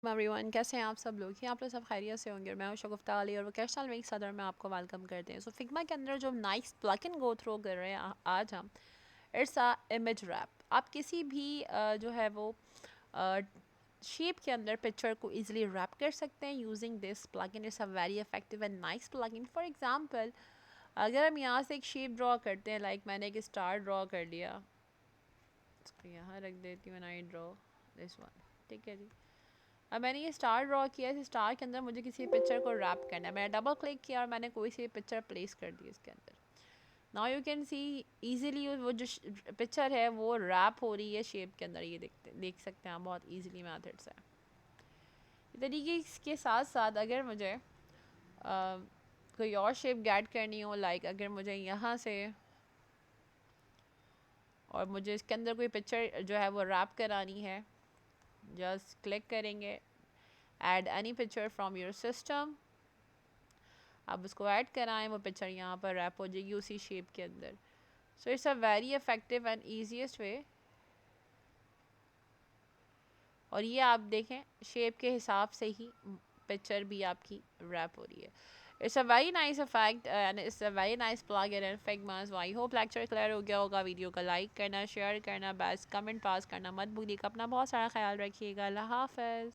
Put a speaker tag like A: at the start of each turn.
A: Everyone, कैसे हैं आप सब लोग? ही आप लोग सब खैरियत से होंगे। मैं हूं शगुफ्ता अली और वोकेशनल वीक सदर में आपको वेलकम करते हैं। सो फिग्मा के अंदर जो nice plug in go through कर रहे हैं आज हम, इट्स अ इमेज रैप। आप किसी भी जो है वो शेप के अंदर पिक्चर को इजीली रैप कर सकते हैं using this plugin. It's a very effective and nice plugin. For example, अगर हम यहाँ से एक शेप ड्रॉ करते हैं, लाइक मैंने एक स्टार ड्रॉ कर लिया, इसको यहाँ रख देती हूँ, आई ड्रॉ दिस वन। ठीक है जी, अब मैंने ये स्टार ड्रॉ किया। इस स्टार के अंदर मुझे किसी पिक्चर को रैप करना है। मैंने डबल क्लिक किया और मैंने कोई सी पिक्चर प्लेस कर दी इसके अंदर। Now you can see easily वो जो पिक्चर है वो रैप हो रही है शेप के अंदर। ये देख सकते हैं आप बहुत इजीली मेथड से। तरीके के साथ साथ अगर मुझे कोई और शेप गेट करनी हो, लाइक अगर मुझे यहाँ से और मुझे इसके अंदर कोई पिक्चर जो है वो रैप करानी है, जस्ट क्लिक करेंगे add any picture from your system. आप उसको ऐड कराएं, वो पिक्चर यहाँ पर रैप हो जाएगी उसी शेप के अंदर। So it's a very effective and easiest वे। और ये आप देखें शेप के हिसाब से ही पिक्चर भी आपकी रैप हो रही है। It's a very nice effect and it's a very nice plugin in Figma. So I hope lecture clear हो गया होगा। वीडियो को लाइक करना, शेयर करना, बेस्ट कमेंट पास करना मत भूलिएगा। अपना बहुत सारा ख्याल रखिएगा। अल्लाह हाफ़िज़।